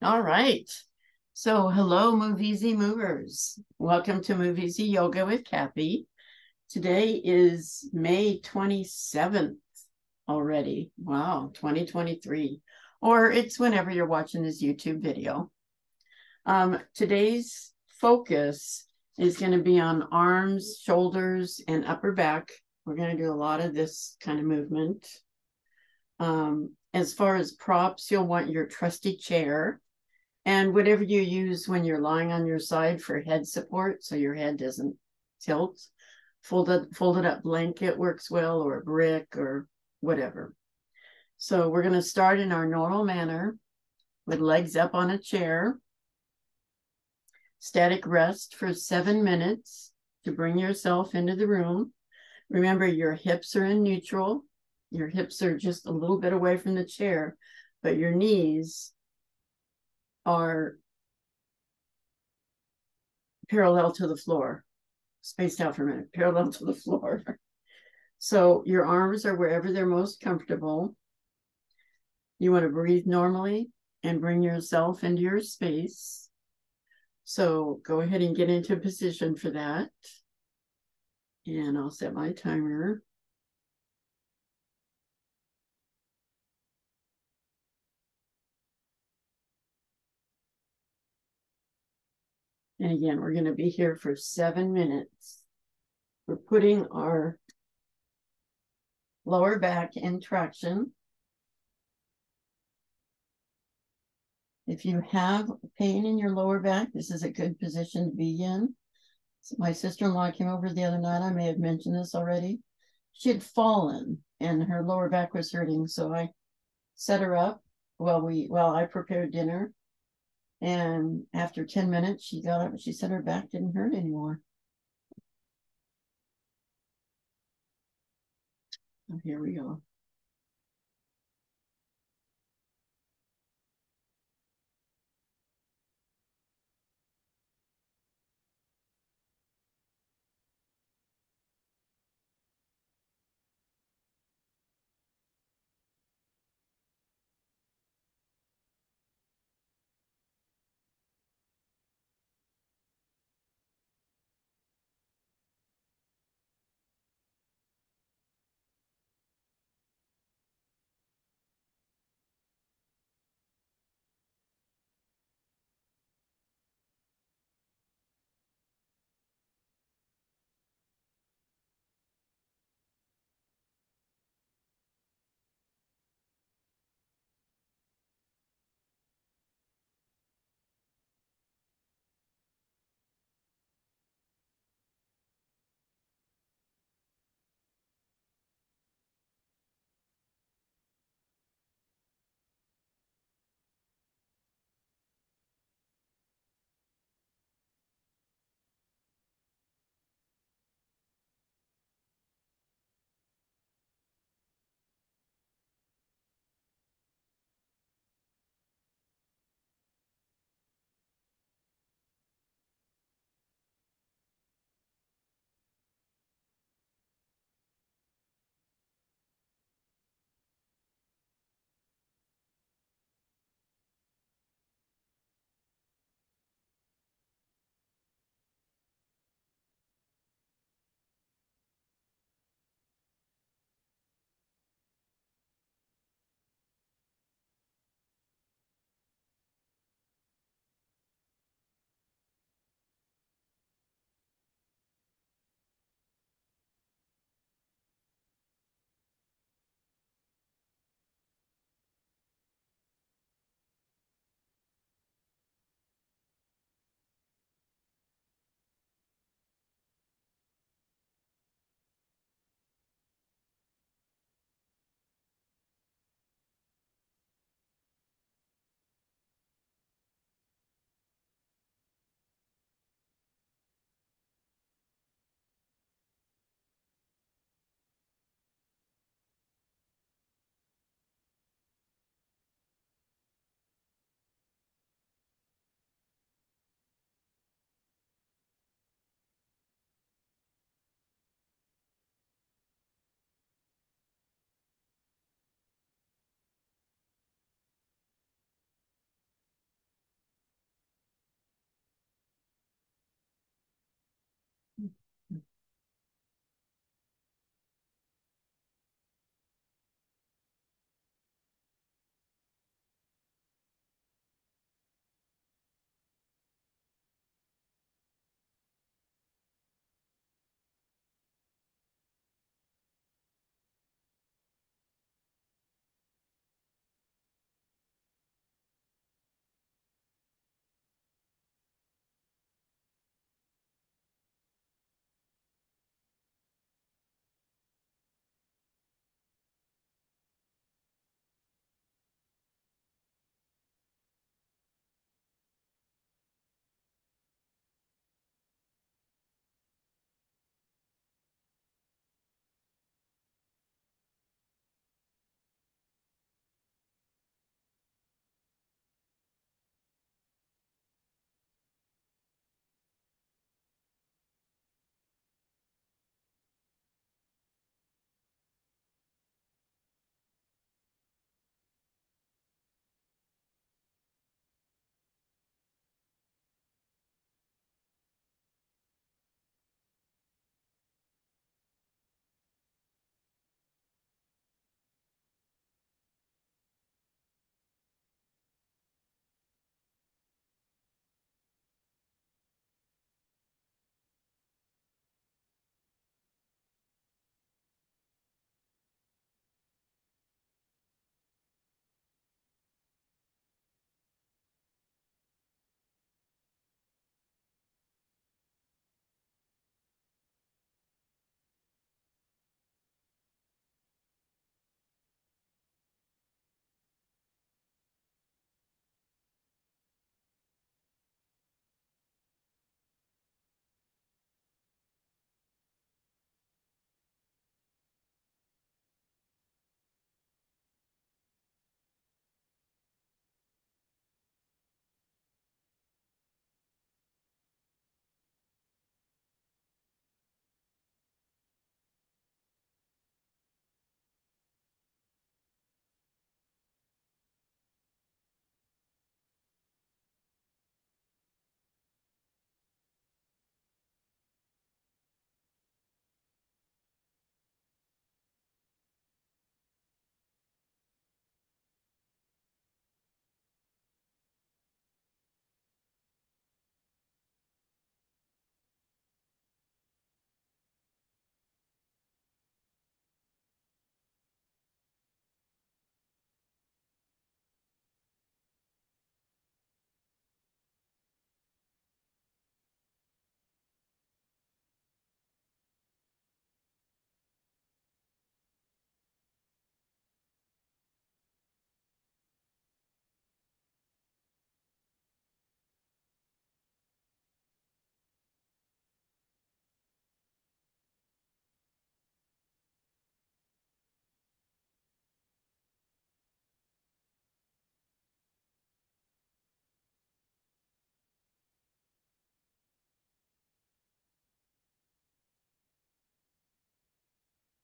All right. So, hello, Move Easy Movers. Welcome to Move Easy Yoga with Kathy. Today is May 27th already. Wow, 2023. Or it's whenever you're watching this YouTube video. Today's focus is going to be on arms, shoulders, and upper back. We're going to do a lot of this kind of movement. As far as props, you'll want your trusty chair. And whatever you use when you're lying on your side for head support, so your head doesn't tilt, folded up blanket works well, or a brick or whatever. So we're going to start in our normal manner with legs up on a chair. Static rest for 7 minutes to bring yourself into the room. Remember, your hips are in neutral. Your hips are just a little bit away from the chair, but your knees are parallel to the floor, spaced out for a minute, parallel to the floor. So your arms are wherever they're most comfortable. You want to breathe normally and bring yourself into your space. So go ahead and get into position for that. And I'll set my timer. And again, we're going to be here for 7 minutes. We're putting our lower back in traction. If you have pain in your lower back, this is a good position to be in. So my sister-in-law came over the other night. I may have mentioned this already. She had fallen and her lower back was hurting. So I set her up while I prepared dinner. And after 10 minutes, she got up and she said her back didn't hurt anymore. Oh, here we go.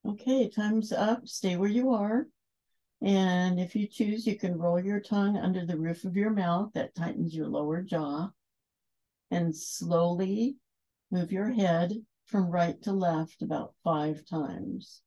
Okay, time's up. Stay where you are. And if you choose, you can roll your tongue under the roof of your mouth. That tightens your lower jaw. And slowly move your head from right to left about 5 times.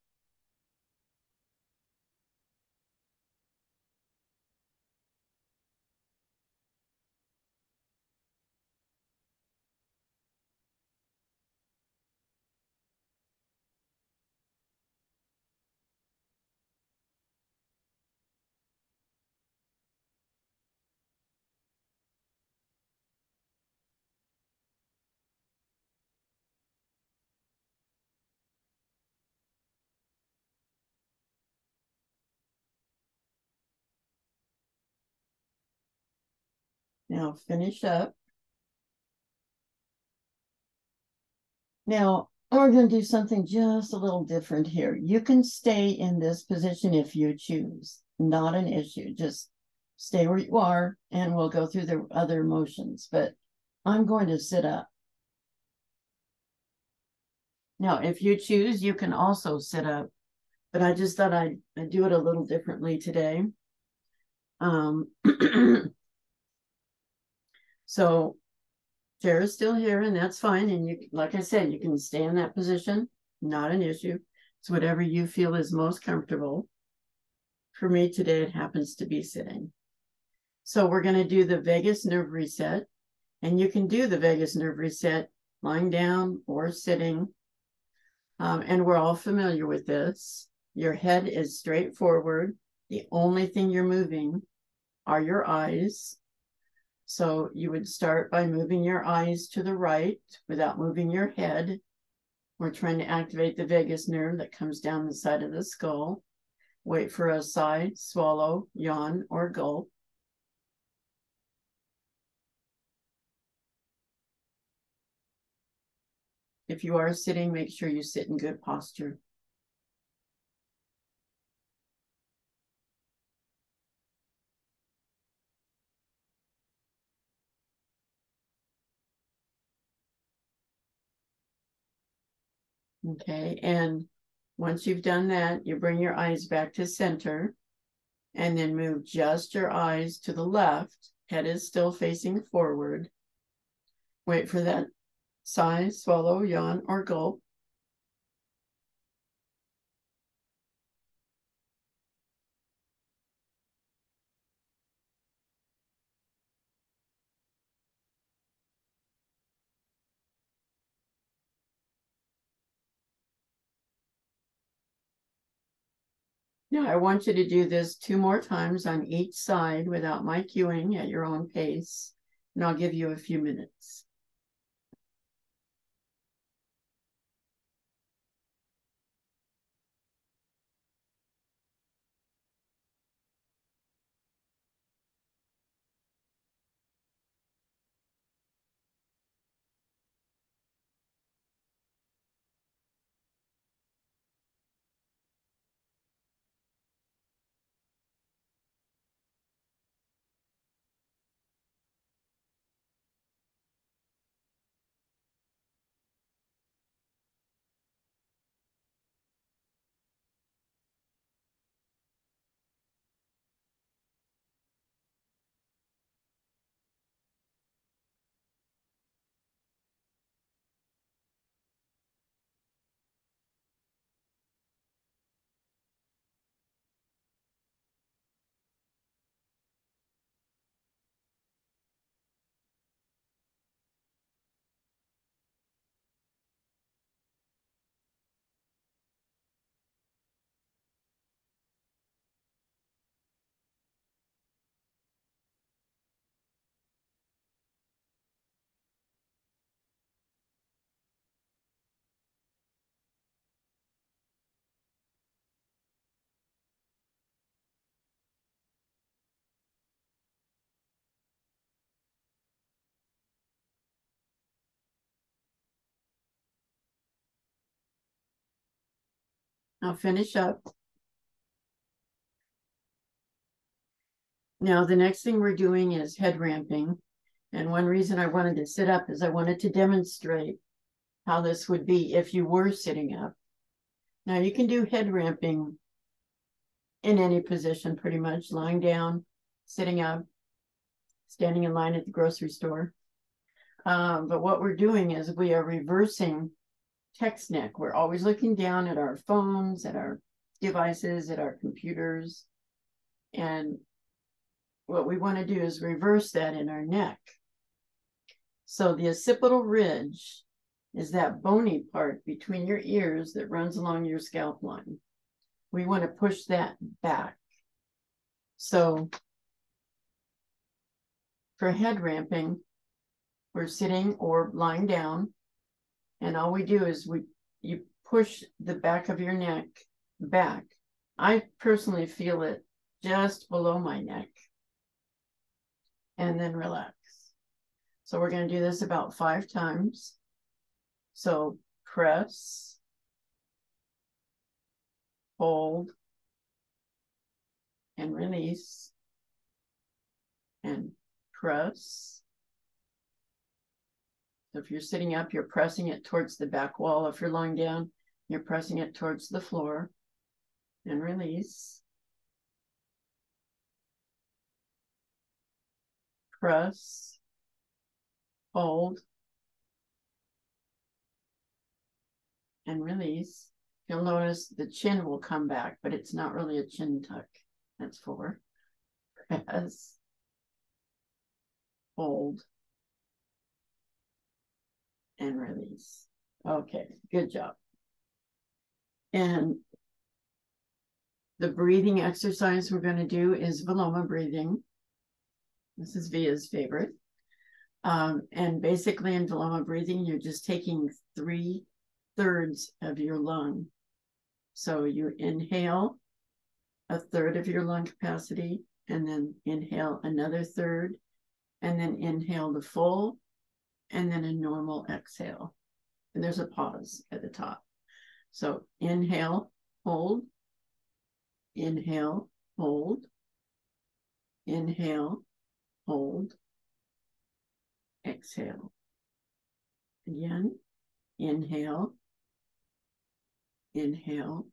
Now finish up. Now we're going to do something just a little different here. You can stay in this position if you choose. Not an issue. Just stay where you are and we'll go through the other motions. But I'm going to sit up. Now, if you choose, you can also sit up. But I just thought I'd do it a little differently today. So Chair is still here, and that's fine. And you, like I said, you can stay in that position, not an issue. It's whatever you feel is most comfortable. For me today, it happens to be sitting. So we're going to do the vagus nerve reset, and you can do the vagus nerve reset lying down or sitting. And we're all familiar with this. Your head is straight forward. The only thing you're moving are your eyes. So you would start by moving your eyes to the right without moving your head. We're trying to activate the vagus nerve that comes down the side of the skull. Wait for a sigh, swallow, yawn, or gulp. If you are sitting, make sure you sit in good posture. Okay, and once you've done that, you bring your eyes back to center and then move just your eyes to the left. Head is still facing forward. Wait for that sigh, swallow, yawn, or gulp. Now, I want you to do this 2 more times on each side without my cueing at your own pace, and I'll give you a few minutes. I'll finish up. Now, the next thing we're doing is head ramping. And one reason I wanted to sit up is I wanted to demonstrate how this would be if you were sitting up. Now, you can do head ramping in any position, pretty much, lying down, sitting up, standing in line at the grocery store. But what we're doing is we are reversing text neck. We're always looking down at our phones, at our devices, at our computers. And what we want to do is reverse that in our neck. So the occipital ridge is that bony part between your ears that runs along your scalp line. We want to push that back. So for head ramping, we're sitting or lying down, and all we do is you push the back of your neck back. I personally feel it just below my neck, and then relax. So we're going to do this about 5 times. So press, hold, and release, and press. So if you're sitting up, you're pressing it towards the back wall. If you're lying down, you're pressing it towards the floor, and release. Press, hold, and release. You'll notice the chin will come back, but it's not really a chin tuck. That's 4. Press, hold, and release. Okay, good job. And the breathing exercise we're going to do is Viloma breathing. This is Via's favorite. And basically in Viloma breathing, you're just taking 3/3 of your lung. So you inhale 1/3 of your lung capacity, and then inhale another 1/3, and then inhale the full, and then a normal exhale. And there's a pause at the top. So inhale, hold, inhale, hold, inhale, hold, exhale. Again, inhale, inhale,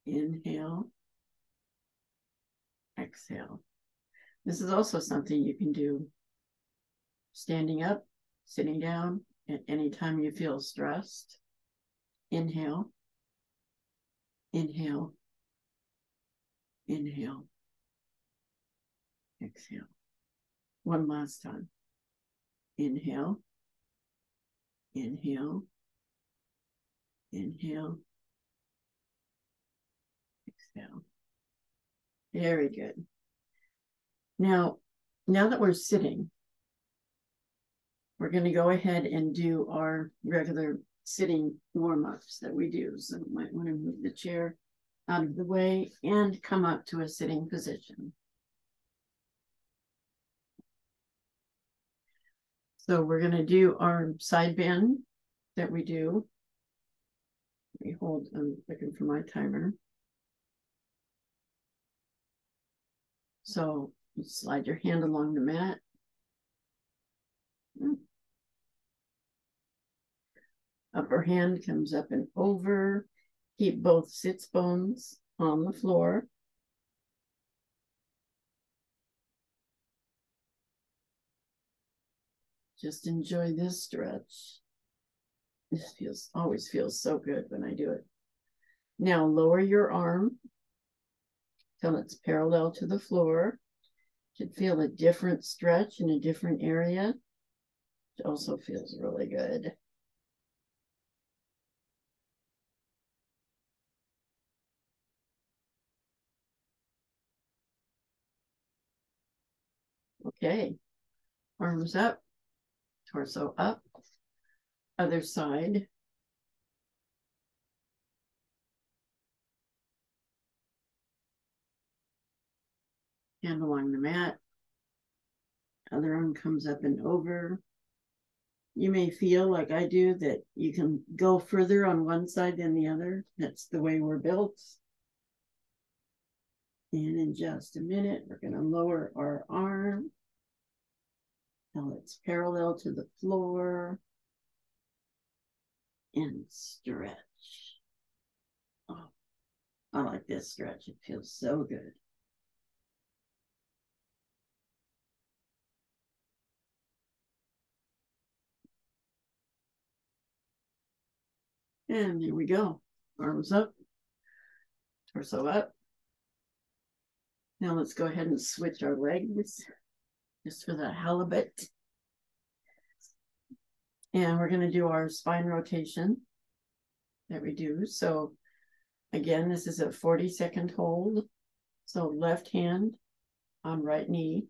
inhale, exhale. This is also something you can do standing up, sitting down, at any time you feel stressed. Inhale, inhale, inhale, exhale. One last time. Inhale, inhale, inhale, exhale. Very good. Now that we're sitting, we're going to go ahead and do our regular sitting warm-ups that we do. So you might want to move the chair out of the way and come up to a sitting position. So we're going to do our side bend that we do. Let me hold, I'm looking for my timer. So you slide your hand along the mat. Upper hand comes up and over. Keep both sits bones on the floor. Just enjoy this stretch. This always feels so good when I do it. Now lower your arm till it's parallel to the floor. You should feel a different stretch in a different area. It also feels really good. Okay, arms up, torso up, other side. Hand along the mat. Other arm comes up and over. You may feel like I do that you can go further on one side than the other. That's the way we're built. And in just a minute, we're going to lower our arm till it's parallel to the floor and stretch. Oh, I like this stretch. It feels so good. And there we go. Arms up, torso up. Now let's go ahead and switch our legs just for the halibut. And we're going to do our spine rotation that we do. So again, this is a 40-second hold. So left hand on right knee.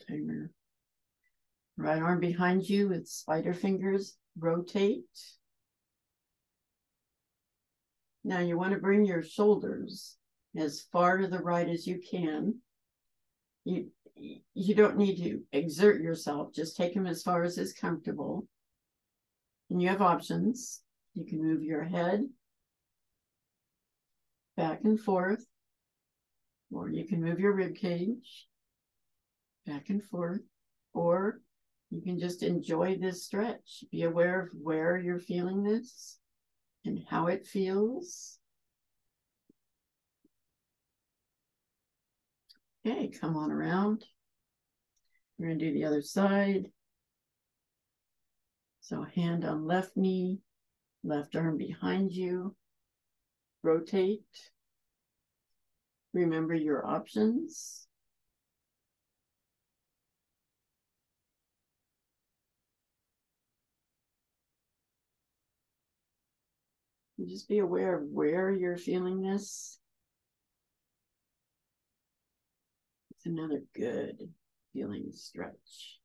Timer. Right arm behind you with spider fingers. Rotate. Now you want to bring your shoulders as far to the right as you can. You don't need to exert yourself. Just take them as far as is comfortable. And you have options. You can move your head back and forth, or you can move your rib cage back and forth, or you can just enjoy this stretch. Be aware of where you're feeling this and how it feels. Okay, come on around. We're going to do the other side. So hand on left knee, left arm behind you. Rotate. Remember your options. And just be aware of where you're feeling this. It's another good feeling stretch.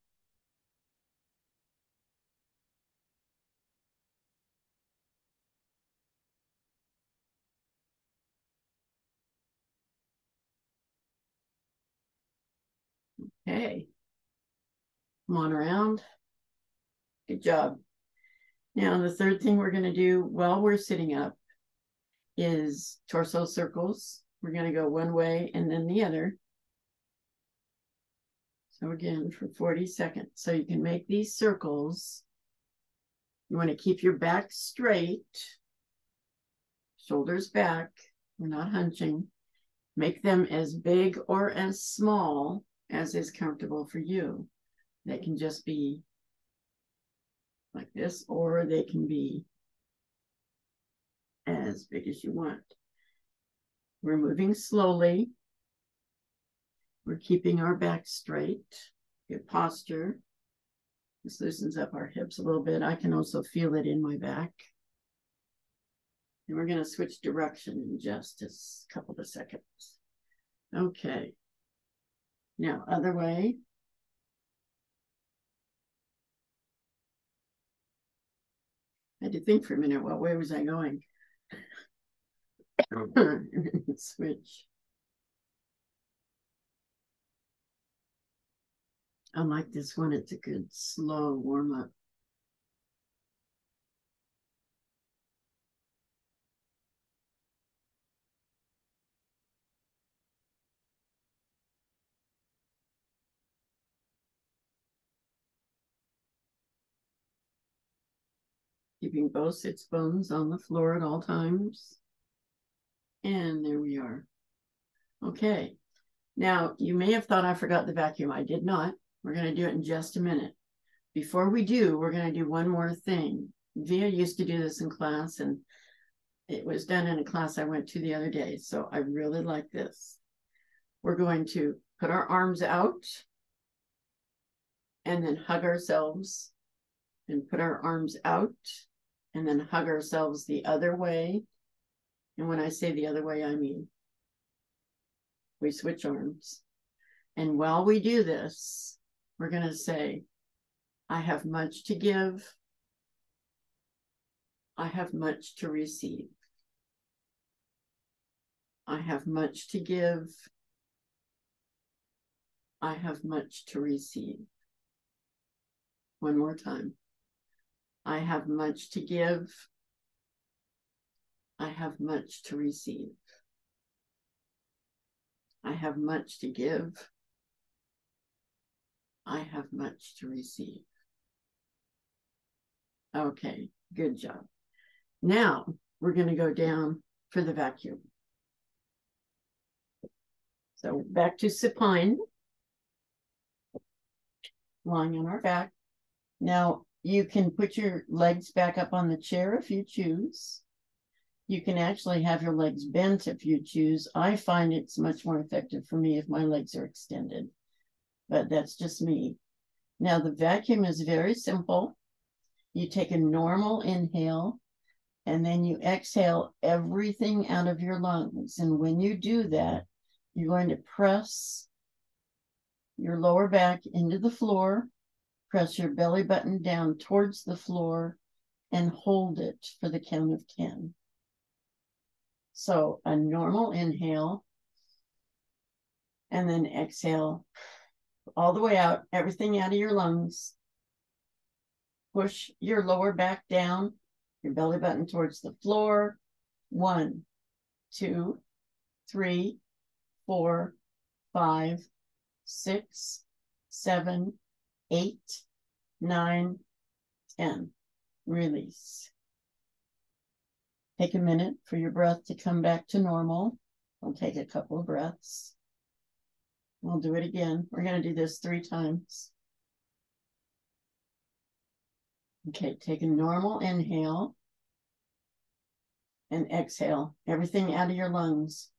Okay. Come on around. Good job. Now, the third thing we're going to do while we're sitting up is torso circles. We're going to go one way and then the other. So again, for 40 seconds. So you can make these circles. You want to keep your back straight, shoulders back. We're not hunching. Make them as big or as small as is comfortable for you. They can just be like this, or they can be as big as you want. We're moving slowly. We're keeping our back straight. Good posture. This loosens up our hips a little bit. I can also feel it in my back. And we're going to switch direction in just a couple of seconds. Okay. Now, other way. I had to think for a minute, what way was I going? Switch. Unlike this one, it's a good slow warm up. Keeping both sits bones on the floor at all times. And there we are. Okay. Now, you may have thought I forgot the vacuum. I did not. We're going to do it in just a minute. Before we do, we're going to do one more thing. Via used to do this in class, and it was done in a class I went to the other day. So I really like this. We're going to put our arms out and then hug ourselves and put our arms out and then hug ourselves the other way. And when I say the other way, I mean we switch arms. And while we do this, we're going to say, I have much to give. I have much to receive. I have much to give. I have much to receive. One more time. I have much to give. I have much to receive. I have much to give. I have much to receive. Okay, good job. Now we're going to go down for the vacuum. So back to supine, lying on our back. Now you can put your legs back up on the chair if you choose. You can actually have your legs bent if you choose. I find it's much more effective for me if my legs are extended, but that's just me. Now the vacuum is very simple. You take a normal inhale and then you exhale everything out of your lungs. And when you do that, you're going to press your lower back into the floor, press your belly button down towards the floor, and hold it for the count of 10. So a normal inhale, and then exhale all the way out, everything out of your lungs. Push your lower back down, your belly button towards the floor. 1, 2, 3, 4, 5, 6, 7, 8, 9, 10. Release. Take a minute for your breath to come back to normal. We'll take a couple of breaths. We'll do it again. We're going to do this 3 times. Okay, take a normal inhale and exhale everything out of your lungs.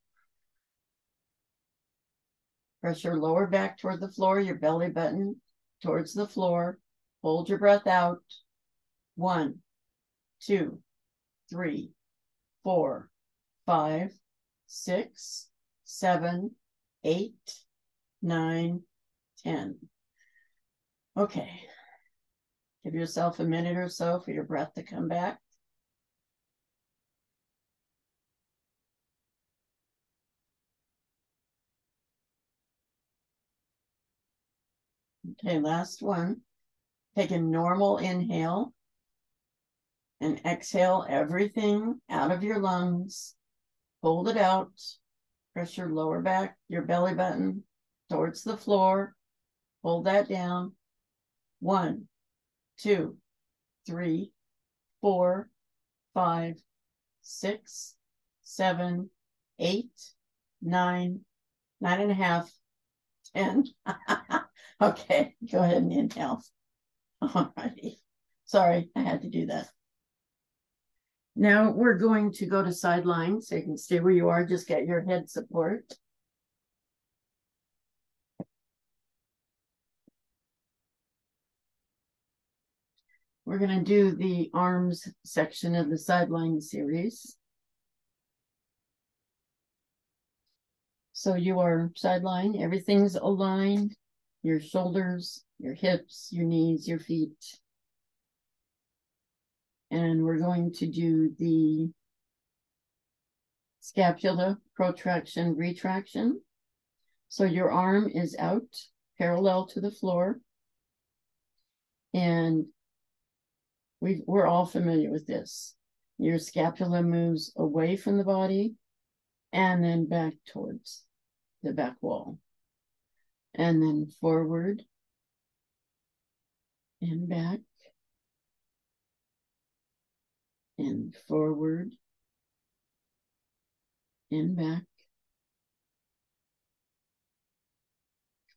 Press your lower back toward the floor, your belly button towards the floor. Hold your breath out. 1, 2, 3, 4, 5, 6, 7, 8, 9, 10. Okay. Give yourself a minute or so for your breath to come back. Okay, last one. Take a normal inhale and exhale everything out of your lungs. Hold it out. Press your lower back, your belly button towards the floor. Hold that down. 1, 2, 3, 4, 5, 6, 7, 8, 9, 9.5, 10. Okay, go ahead and inhale. All righty. Sorry, I had to do that. Now we're going to go to sideline, so you can stay where you are, just get your head support. We're going to do the arms section of the sideline series. So you are sideline, everything's aligned, your shoulders, your hips, your knees, your feet. And we're going to do the scapula protraction, retraction. So your arm is out parallel to the floor. And we're all familiar with this. Your scapula moves away from the body and then back towards the back wall. And then forward and back and forward and back,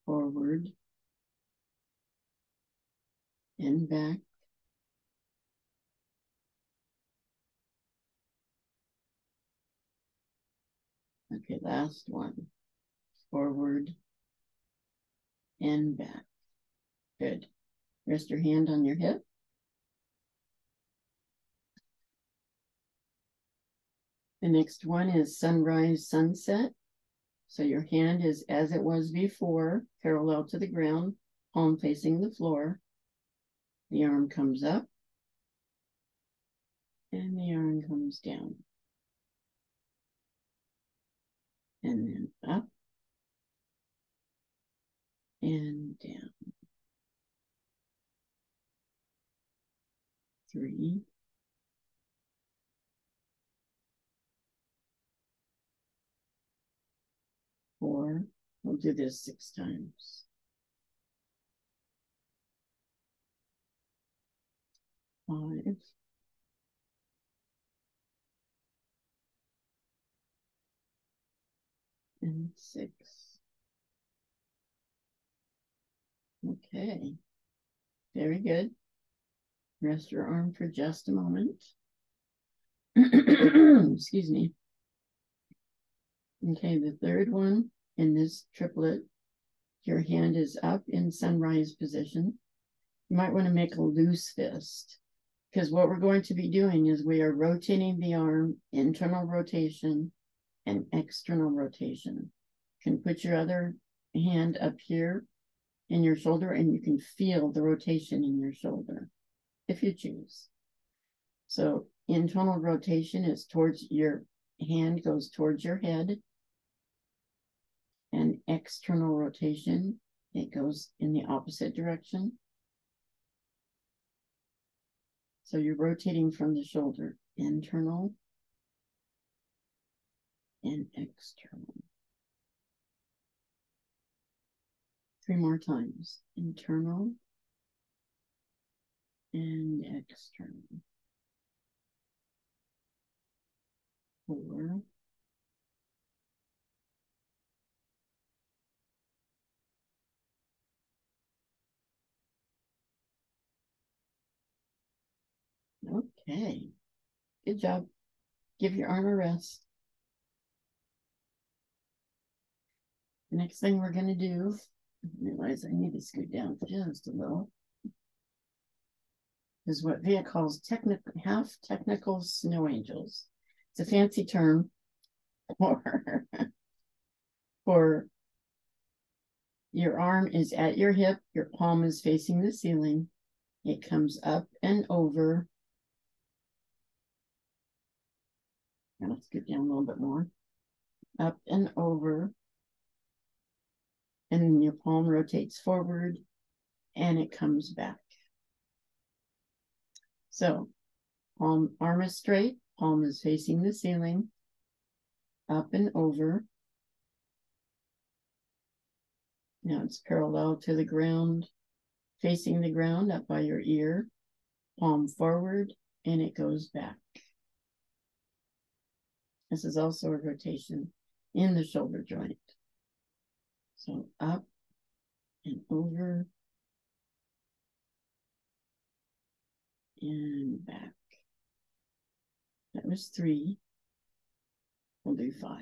forward and back. Okay, last one. Forward and back. Good. Rest your hand on your hip. The next one is sunrise, sunset. So your hand is as it was before, parallel to the ground, palm facing the floor. The arm comes up and the arm comes down. And then up and down. 3, 4. We'll do this 6 times. 5. And 6. Okay. Very good. Rest your arm for just a moment. Excuse me. Okay, the third one in this triplet, your hand is up in sunrise position. You might want to make a loose fist, because what we're going to be doing is we are rotating the arm, internal rotation and external rotation. You can put your other hand up here in your shoulder and you can feel the rotation in your shoulder if you choose. So internal rotation is towards your hand, goes towards your head, and external rotation, it goes in the opposite direction. So you're rotating from the shoulder, internal and external. 3 more times, internal and external. 4. Okay, good job. Give your arm a rest. The next thing we're going to do, I realize I need to scoot down just a little, is what Via calls half technical snow angels. It's a fancy term for your arm is at your hip, your palm is facing the ceiling. It comes up and over. Let's get down a little bit more. Up and over. And then your palm rotates forward and it comes back. So arm is straight, palm is facing the ceiling, up and over. Now it's parallel to the ground, facing the ground up by your ear, palm forward, and it goes back. This is also a rotation in the shoulder joint. So up and over and back. That was 3. We'll do 5.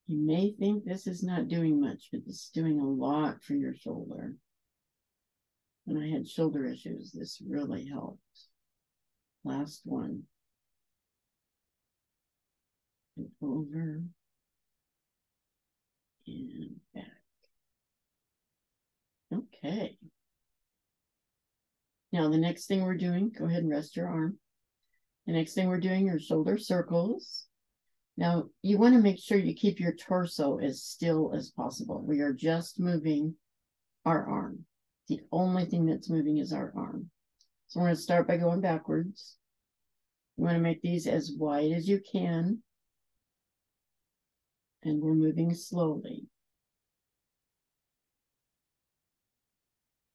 You may think this is not doing much, but this is doing a lot for your shoulder. When I had shoulder issues, this really helped. Last one. And over and back. Okay. Now the next thing we're doing, go ahead and rest your arm. The next thing we're doing are shoulder circles. Now you want to make sure you keep your torso as still as possible. We are just moving our arm. The only thing that's moving is our arm. So we're going to start by going backwards. You want to make these as wide as you can. And we're moving slowly.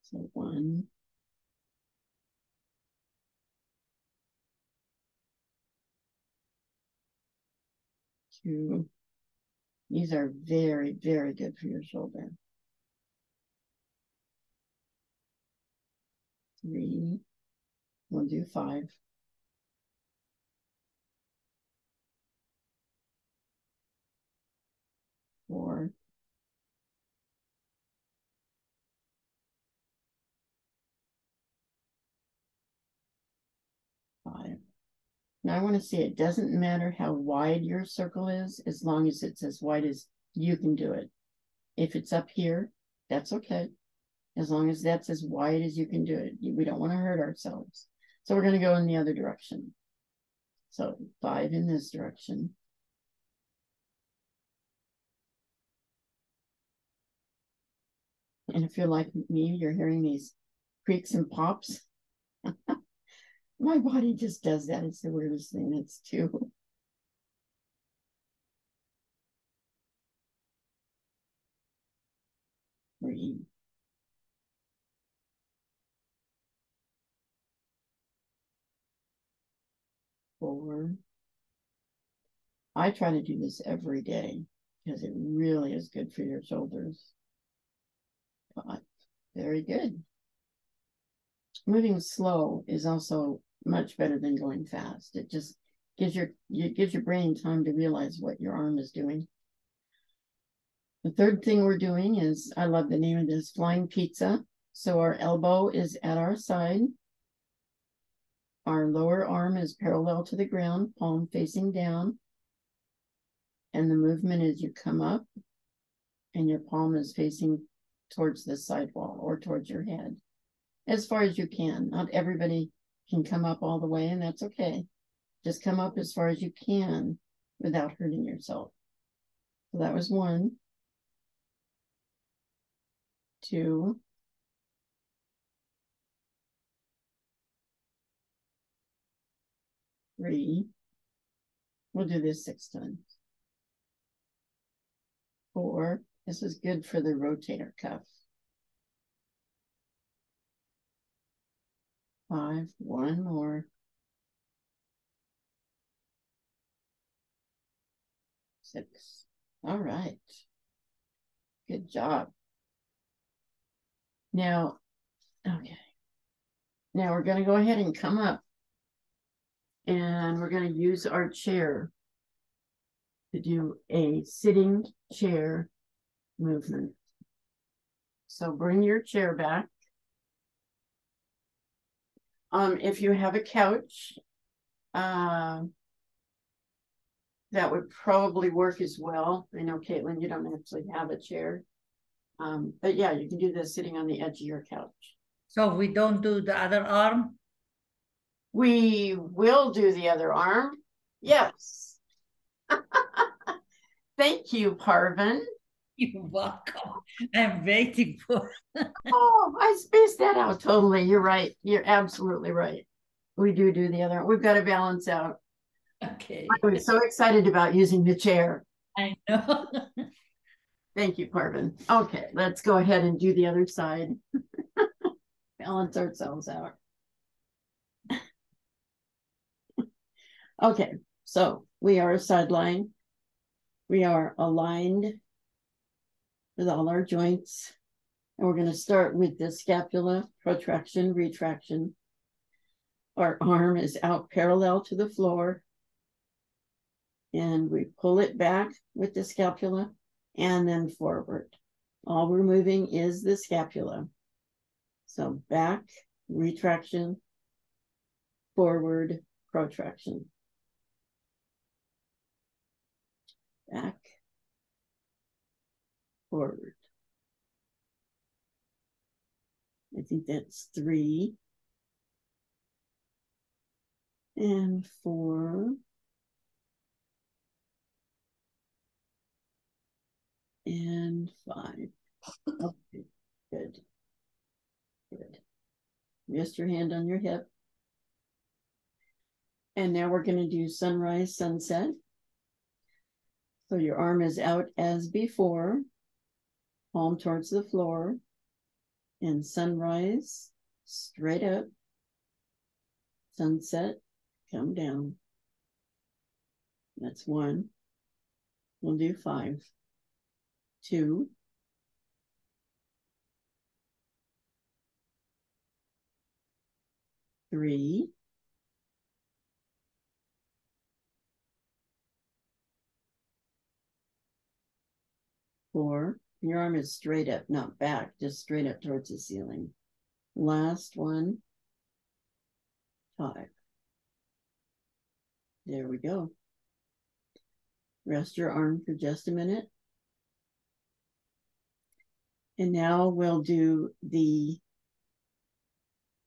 So 1, 2. These are very, very good for your shoulder. 3. We'll do 5. 4. 5. Now I want to see, it doesn't matter how wide your circle is, as long as it's as wide as you can do it. If it's up here, that's okay. As long as that's as wide as you can do it. We don't want to hurt ourselves. So we're going to go in the other direction. So 5 in this direction. And if you're like me, you're hearing these creaks and pops. My body just does that. It's the weirdest thing. It's 2. 3. 4. I try to do this every day because it really is good for your shoulders. 5. Very good. Moving slow is also much better than going fast. It just gives your brain time to realize what your arm is doing. The third thing we're doing is, I love the name of this, flying pizza. So our elbow is at our side. Our lower arm is parallel to the ground, palm facing down. And the movement is you come up and your palm is facing towards the sidewall or towards your head. As far as you can. Not everybody can come up all the way, and that's okay. Just come up as far as you can without hurting yourself. So that was 1. 2. 3. We'll do this 6 times. 4. This is good for the rotator cuff. 5. 1 more. 6. All right. Good job. Now, Okay. Now we're going to go ahead and come up and we're going to use our chair to do a sitting chair movement. So bring your chair back. If you have a couch, that would probably work as well. I know, Caitlin, you don't actually have a chair. But yeah, you can do this sitting on the edge of your couch. So we don't do the other arm? We will do the other arm. Yes. Thank you, Parvin. You're welcome. I'm waiting for. Oh, I spaced that out totally. You're right. You're absolutely right. We do the other. We've got to balance out. Okay. I was so excited about using the chair. I know. Thank you, Parvin. Okay, let's go ahead and do the other side. Balance ourselves out. Okay, so we are sideline. We are aligned with all our joints. And we're going to start with the scapula, protraction, retraction. Our arm is out parallel to the floor. And we pull it back with the scapula and then forward. All we're moving is the scapula. So back, retraction, forward, protraction. Back, forward. I think that's 3 and 4 and 5. Okay, good. Good. Rest your hand on your hip. And now we're going to do sunrise, sunset. So your arm is out as before, palm towards the floor, and sunrise, straight up, sunset, come down. That's 1. We'll do 5. 2. 3. 4. Your arm is straight up, not back, just straight up towards the ceiling. Last one. 5. There we go. Rest your arm for just a minute. And now we'll do the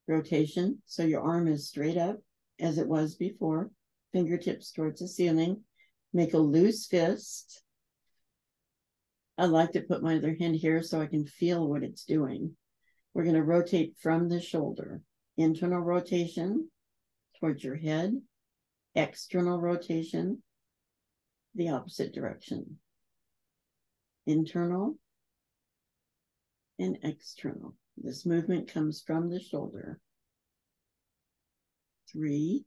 rotation. So your arm is straight up as it was before, fingertips towards the ceiling. Make a loose fist. I like to put my other hand here so I can feel what it's doing. We're going to rotate from the shoulder. Internal rotation towards your head. External rotation, the opposite direction. Internal and external. This movement comes from the shoulder. 3,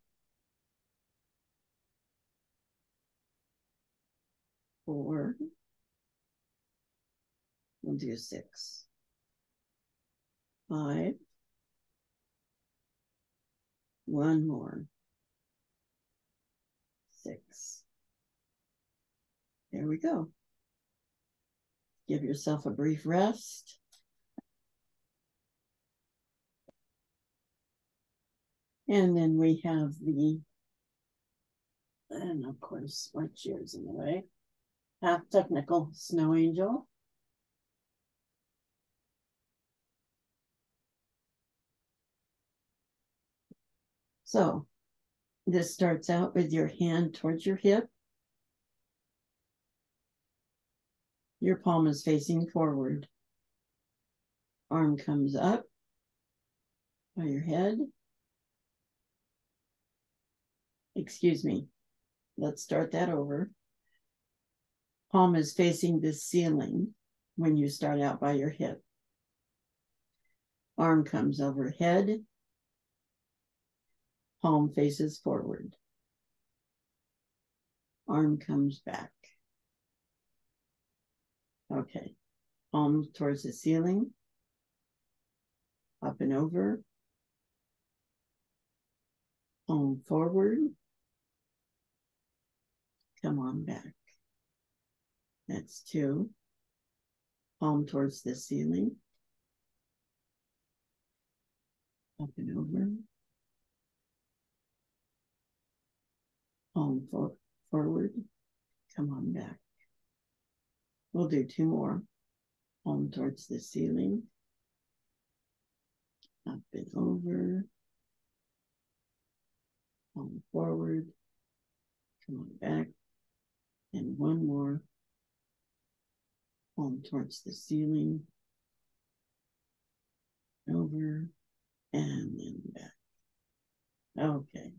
4, we'll do 6, 5, 1 more, 6. There we go. Give yourself a brief rest. And then we have and of course, my chair's in the way, half technical snow angel. So this starts out with your hand towards your hip. Your palm is facing forward. Arm comes up by your head. Excuse me. Let's start that over. Palm is facing the ceiling when you start out by your hip. Arm comes overhead. Palm faces forward. Arm comes back. Okay. Palm towards the ceiling. up and over, palm forward, come on back. That's 2. Palm towards the ceiling, up and over, palm forward, come on back. We'll do 2 more. Palm towards the ceiling, up and over, palm forward, come on back, and 1 more. Palm towards the ceiling, over, and then back. Okay.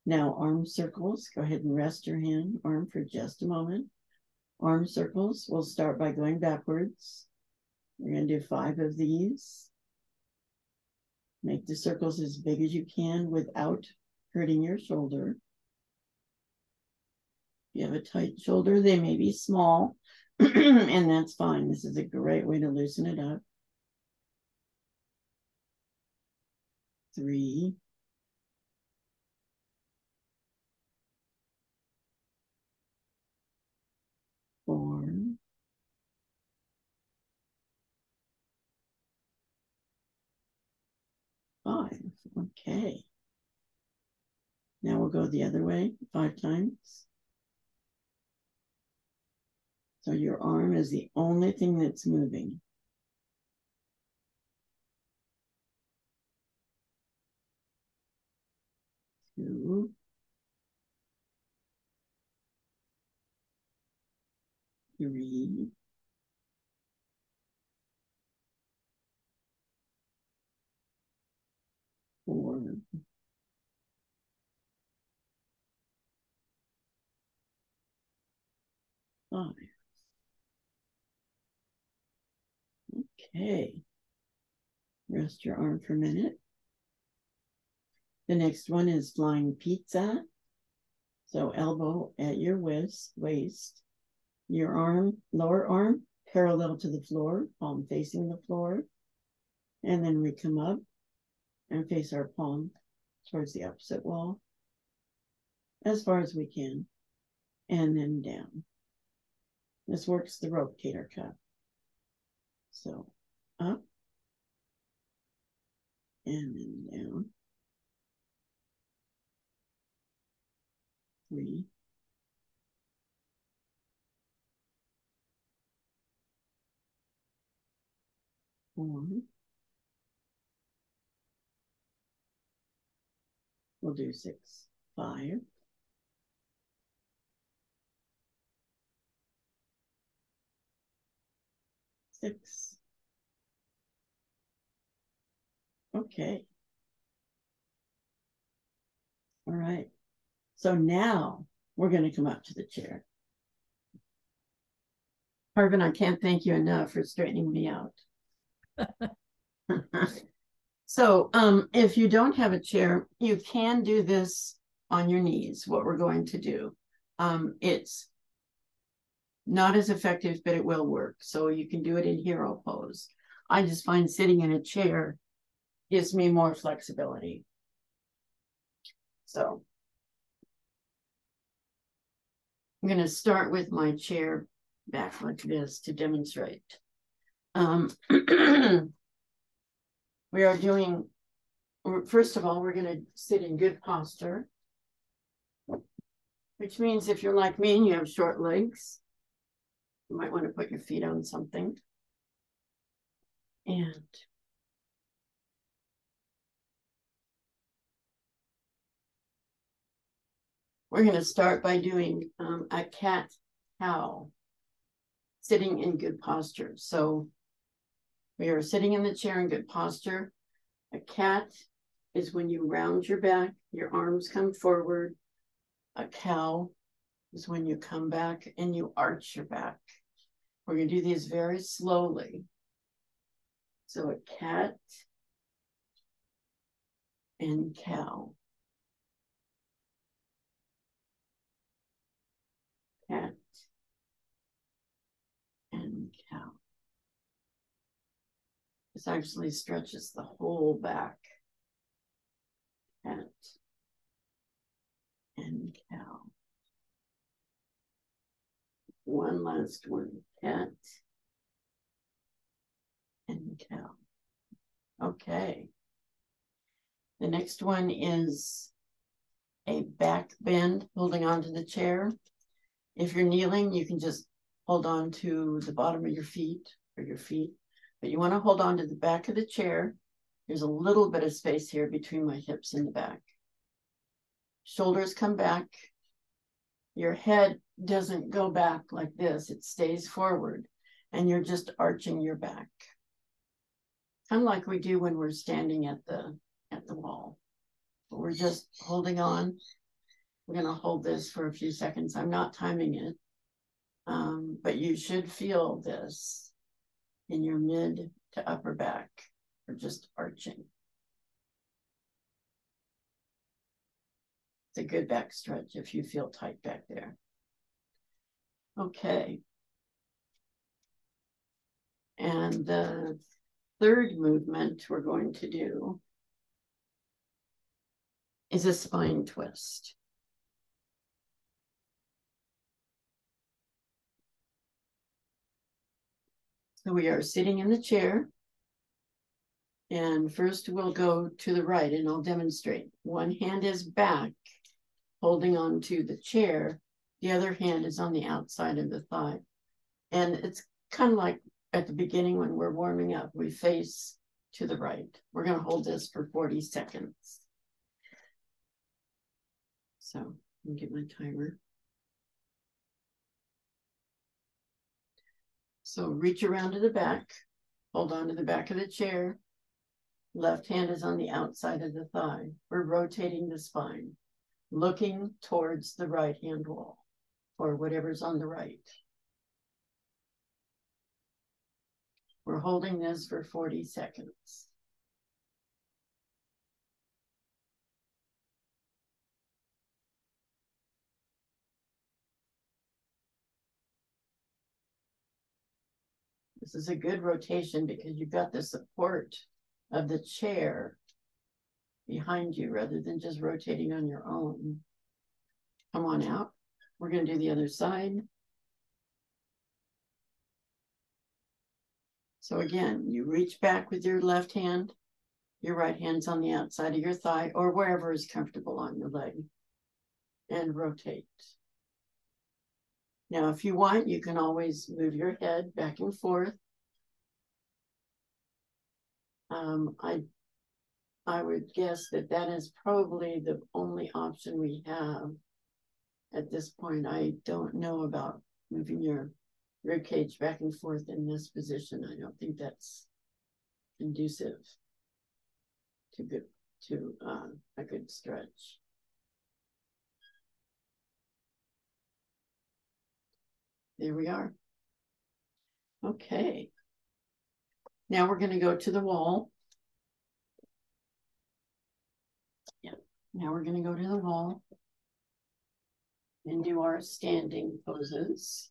Now arm circles. Go ahead and rest your arm for just a moment. Arm circles, we'll start by going backwards. We're going to do 5 of these. Make the circles as big as you can without hurting your shoulder. If you have a tight shoulder, they may be small, and that's fine. This is a great way to loosen it up. 3. 4. 5. Okay. Now we'll go the other way 5 times. So your arm is the only thing that's moving. 2. 3. 4. 5. Okay. Rest your arm for a minute. The next one is flying pizza. So elbow at your waist. Your arm, lower arm, parallel to the floor, palm facing the floor. And then we come up and face our palm towards the opposite wall as far as we can. And then down. This works the rotator cuff. So up and then down. 3. 4. We'll do 6. 5. 6. Okay. All right. So now we're going to come up to the chair. Harvin, I can't thank you enough for straightening me out. So if you don't have a chair, you can do this on your knees, what we're going to do. It's not as effective, but it will work. So you can do it in hero pose. I just find sitting in a chair gives me more flexibility. So I'm going to start with my chair back like this to demonstrate. We are doing, first of all, we're going to sit in good posture, which means if you're like me and you have short legs, you might want to put your feet on something. And we're going to start by doing a cat-cow, sitting in good posture. So we are sitting in the chair in good posture. A cat is when you round your back, your arms come forward. A cow is when you come back and you arch your back. We're going to do these very slowly. So a cat and cow. Cat and cow. This actually stretches the whole back. Cat and cow. One last one. Cat and cow. Okay. The next one is a back bend, holding onto the chair. If you're kneeling, you can just hold on to the bottom of your feet or your feet, but you want to hold on to the back of the chair. There's a little bit of space here between my hips and the back. Shoulders come back. Your head doesn't go back like this. It stays forward, and you're just arching your back. Kind of like we do when we're standing at the wall. But we're just holding on. We're going to hold this for a few seconds. I'm not timing it, but you should feel this in your mid to upper back, or just arching. It's a good back stretch if you feel tight back there. Okay. And the third movement we're going to do is a spine twist. So we are sitting in the chair, and first we'll go to the right, and I'll demonstrate. One hand is back, holding on to the chair. The other hand is on the outside of the thigh. And it's kind of like at the beginning when we're warming up, we face to the right. We're going to hold this for 40 seconds. So let me get my timer. So reach around to the back, hold on to the back of the chair. Left hand is on the outside of the thigh. We're rotating the spine, looking towards the right hand wall or whatever's on the right. We're holding this for 40 seconds. This is a good rotation because you've got the support of the chair behind you rather than just rotating on your own. Come on out. We're going to do the other side. So again, you reach back with your left hand. Your right hand's on the outside of your thigh or wherever is comfortable on your leg, and rotate. Now, if you want, you can always move your head back and forth. I would guess that that is probably the only option we have at this point. I don't know about moving your rib cage back and forth in this position. I don't think that's conducive to a good stretch. There we are. Okay. Now we're going to go to the wall. Yeah. Now we're going to go to the wall and do our standing poses.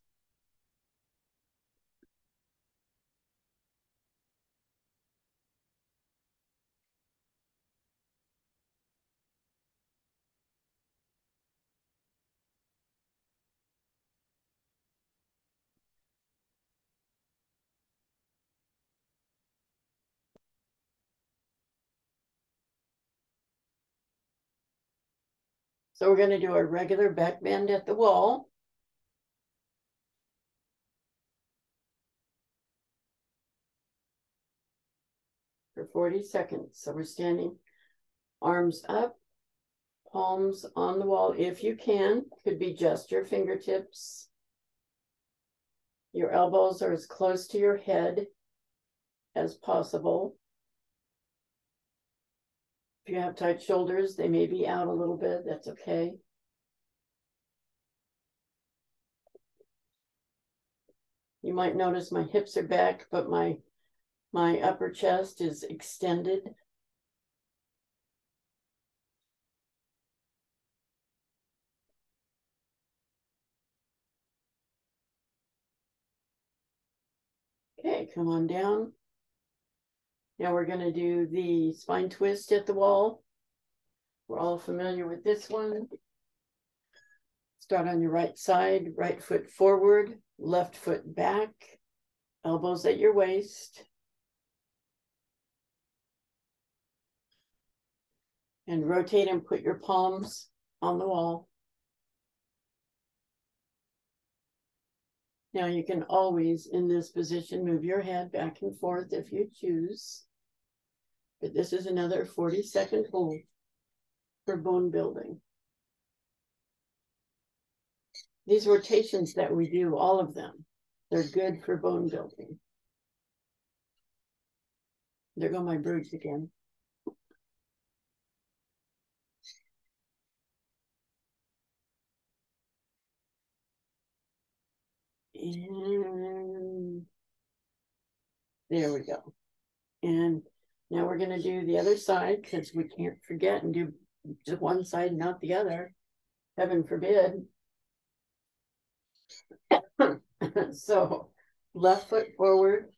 So we're going to do a regular back bend at the wall. For 40 seconds. So we're standing, arms up, palms on the wall if you can. Could be just your fingertips. Your elbows are as close to your head as possible. If you have tight shoulders, they may be out a little bit. That's okay. You might notice my hips are back, but my upper chest is extended. Okay, come on down. Now we're going to do the spine twist at the wall. We're all familiar with this one. Start on your right side, right foot forward, left foot back, elbows at your waist. And rotate and put your palms on the wall. Now you can always, in this position, move your head back and forth if you choose. But this is another 40-second hold for bone building. These rotations that we do, all of them, they're good for bone building. There go my birds again. And there we go. And now we're going to do the other side because we can't forget and do just one side, not the other. Heaven forbid. So left foot forward,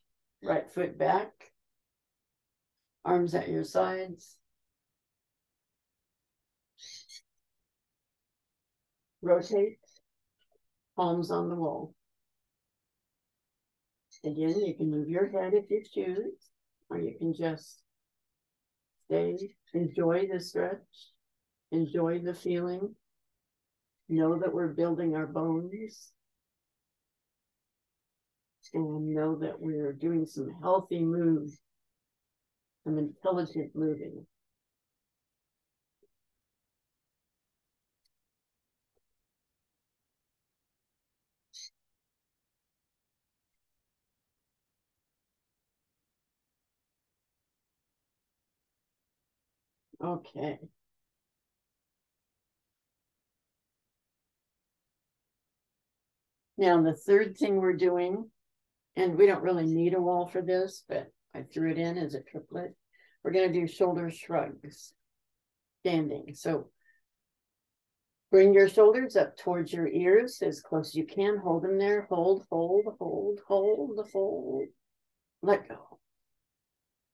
right foot back, arms at your sides. Rotate, palms on the wall. Again, you can move your head if you choose, or you can just stay, enjoy the stretch, enjoy the feeling. Know that we're building our bones. And know that we're doing some healthy moves, some intelligent moving. Okay. Now the third thing we're doing, and we don't really need a wall for this, but I threw it in as a triplet. We're going to do shoulder shrugs, standing. So bring your shoulders up towards your ears as close as you can. Hold them there. Hold, hold, hold, hold, hold. Let go.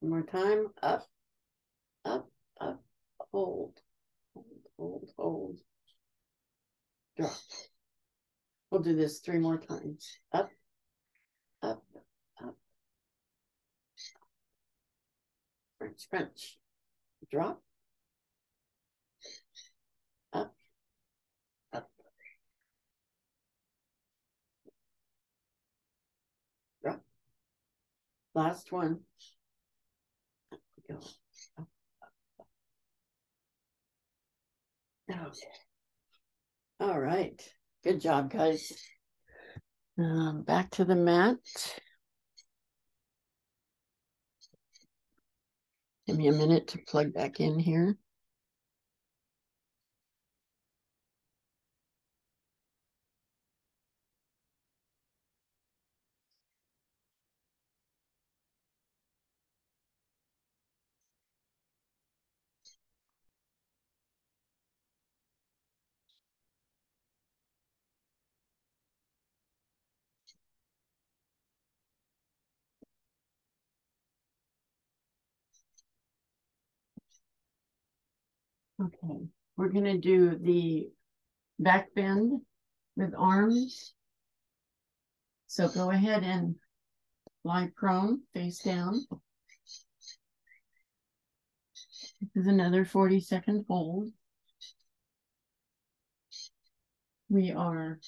One more time. Up, up, up, hold, hold, hold, hold. Drop. We'll do this 3 more times. Up, up, up. Crunch, crunch. Drop. Up, up. Drop. Last one. Up we go. Up, up, up. Okay. All right. Good job, guys. Back to the mat. Give me a minute to plug back in here. Okay, we're going to do the back bend with arms. So go ahead and lie prone, face down. This is another 40-second hold. We are,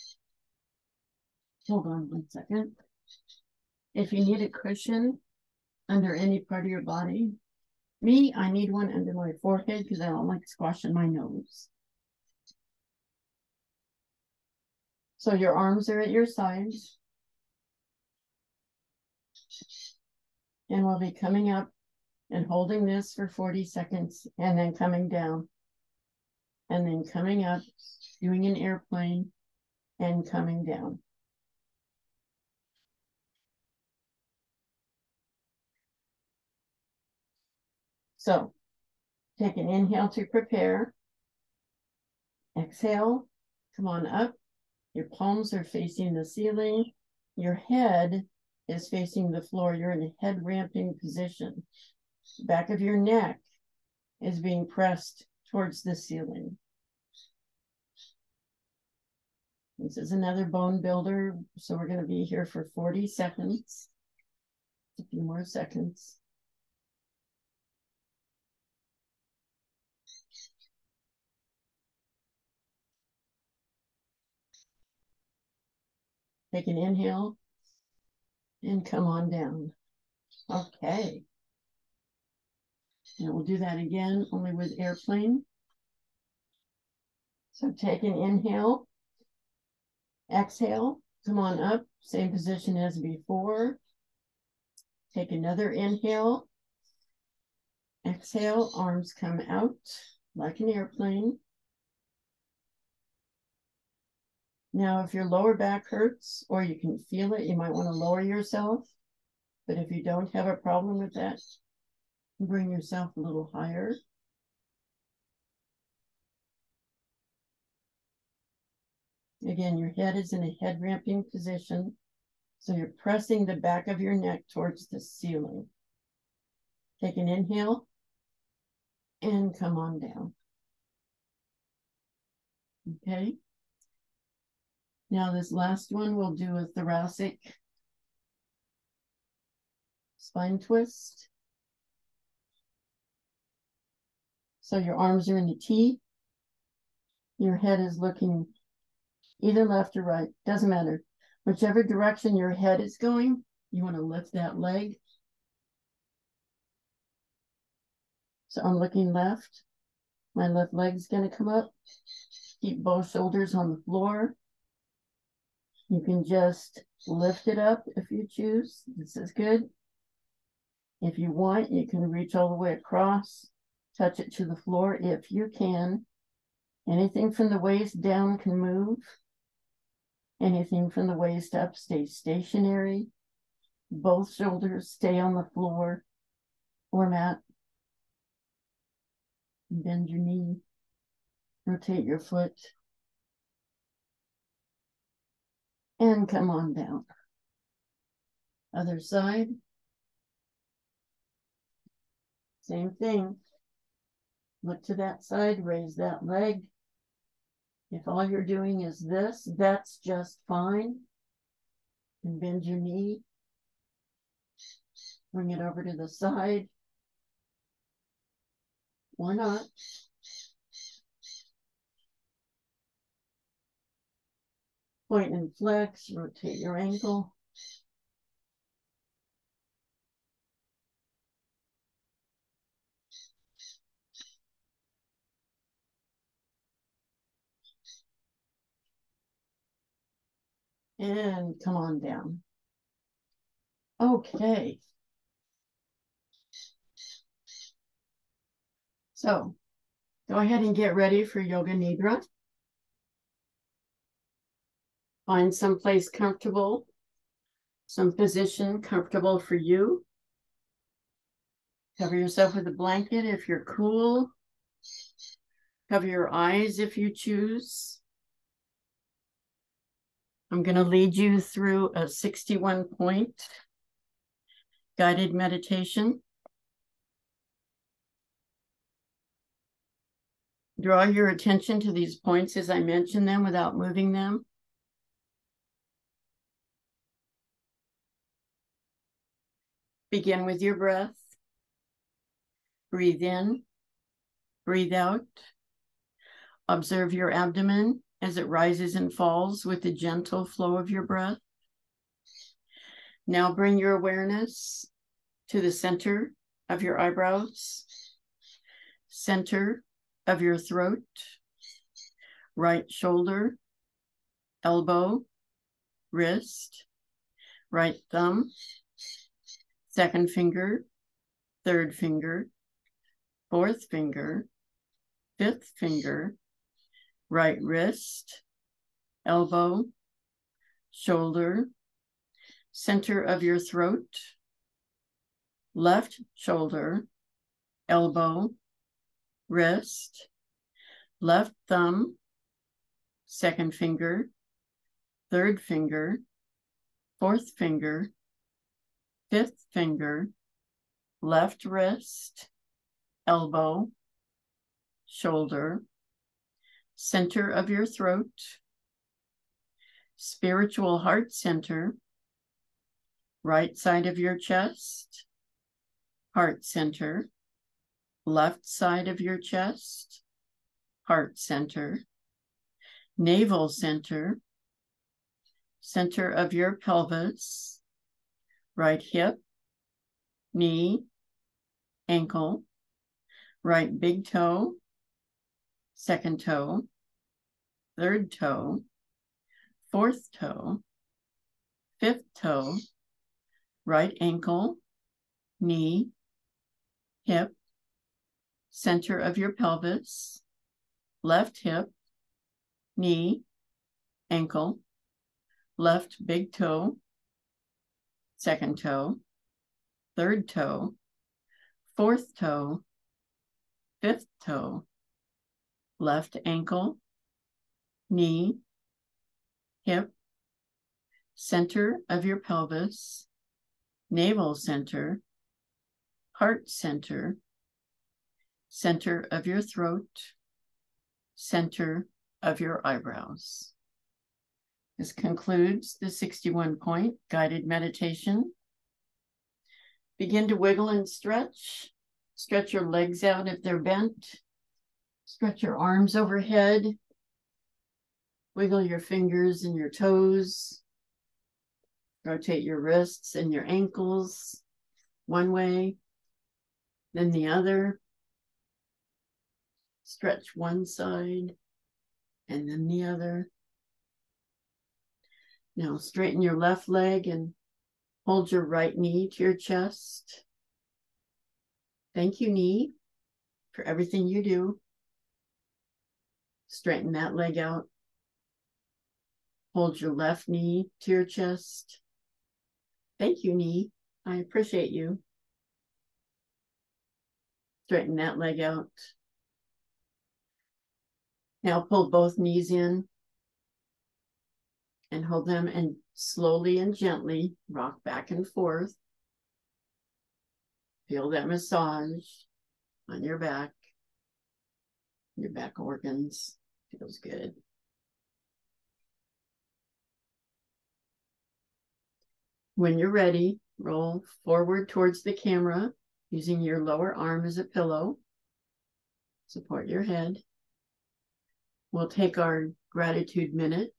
hold on 1 second. If you need a cushion under any part of your body, I need one under my forehead because I don't like squashing my nose. So your arms are at your sides. And we'll be coming up and holding this for 40 seconds and then coming down. And then coming up, doing an airplane and coming down. So take an inhale to prepare. Exhale, come on up. Your palms are facing the ceiling. Your head is facing the floor. You're in a head ramping position. Back of your neck is being pressed towards the ceiling. This is another bone builder, so we're going to be here for 40 seconds. A few more seconds. Take an inhale and come on down. Okay. And we'll do that again, only with airplane. So take an inhale, exhale, come on up, same position as before. Take another inhale, exhale, arms come out like an airplane. Now, if your lower back hurts or you can feel it, you might want to lower yourself. But if you don't have a problem with that, bring yourself a little higher. Again, your head is in a head ramping position. So you're pressing the back of your neck towards the ceiling. Take an inhale and come on down. Okay. Now this last one, we'll do a thoracic spine twist. So your arms are in the T. Your head is looking either left or right, doesn't matter. Whichever direction your head is going, you want to lift that leg. So I'm looking left. My left leg's going to come up. Keep both shoulders on the floor. You can just lift it up if you choose. This is good. If you want, you can reach all the way across, touch it to the floor if you can. Anything from the waist down can move. Anything from the waist up stays stationary. Both shoulders stay on the floor or mat. Bend your knee. Rotate your foot. And come on down. Other side. Same thing. Look to that side, raise that leg. If all you're doing is this, that's just fine. And bend your knee. Bring it over to the side. Or not. Point and flex, rotate your ankle. And come on down. Okay. So go ahead and get ready for Yoga Nidra. Find some place comfortable, some position comfortable for you. Cover yourself with a blanket if you're cool. Cover your eyes if you choose. I'm going to lead you through a 61-point guided meditation. Draw your attention to these points as I mention them without moving them. Begin with your breath. Breathe in, breathe out. Observe your abdomen as it rises and falls with the gentle flow of your breath. Now bring your awareness to the center of your eyebrows, center of your throat, right shoulder, elbow, wrist, right thumb, second finger, third finger, fourth finger, fifth finger, right wrist, elbow, shoulder, center of your throat, left shoulder, elbow, wrist, left thumb, second finger, third finger, fourth finger, fifth finger, left wrist, elbow, shoulder, center of your throat, spiritual heart center, right side of your chest, heart center, left side of your chest, heart center, navel center, center of your pelvis, right hip, knee, ankle, right big toe, second toe, third toe, fourth toe, fifth toe, right ankle, knee, hip, center of your pelvis, left hip, knee, ankle, left big toe, second toe, third toe, fourth toe, fifth toe, left ankle, knee, hip, center of your pelvis, navel center, heart center, center of your throat, center of your eyebrows. This concludes the 61-point guided meditation. Begin to wiggle and stretch. Stretch your legs out if they're bent. Stretch your arms overhead. Wiggle your fingers and your toes. Rotate your wrists and your ankles one way, then the other. Stretch one side and then the other. Now straighten your left leg and hold your right knee to your chest. Thank you, knee, for everything you do. Straighten that leg out. Hold your left knee to your chest. Thank you, knee. I appreciate you. Straighten that leg out. Now pull both knees in and hold them and slowly and gently rock back and forth. Feel that massage on your back organs. Feels good. When you're ready, roll forward towards the camera using your lower arm as a pillow. Support your head. We'll take our gratitude minute.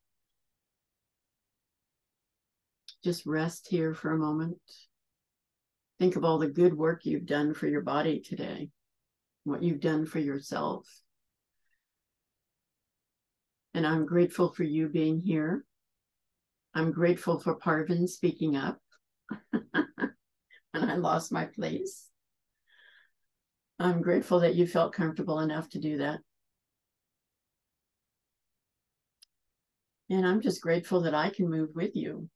Just rest here for a moment. Think of all the good work you've done for your body today, what you've done for yourself. And I'm grateful for you being here. I'm grateful for Parvin speaking up when I lost my place. I'm grateful that you felt comfortable enough to do that. And I'm just grateful that I can move with you.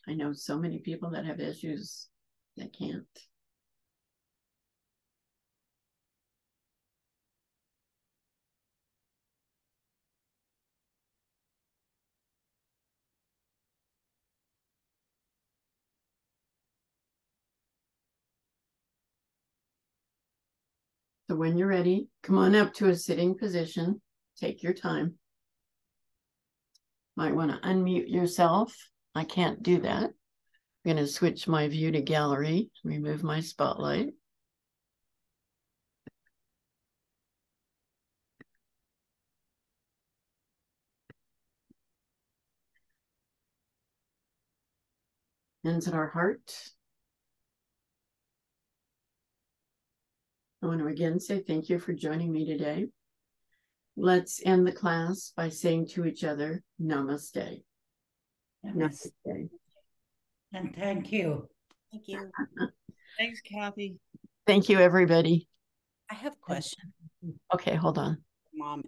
I know so many people that have issues that can't. So when you're ready, come on up to a sitting position. Take your time. Might want to unmute yourself. I can't do that. I'm going to switch my view to gallery, remove my spotlight. Hands at our heart. I want to again say thank you for joining me today. Let's end the class by saying to each other, namaste. Namaste. Namaste. And thank you. Thank you. Thanks, Kathy. Thank you, everybody. I have a question. Okay, hold on. Mom.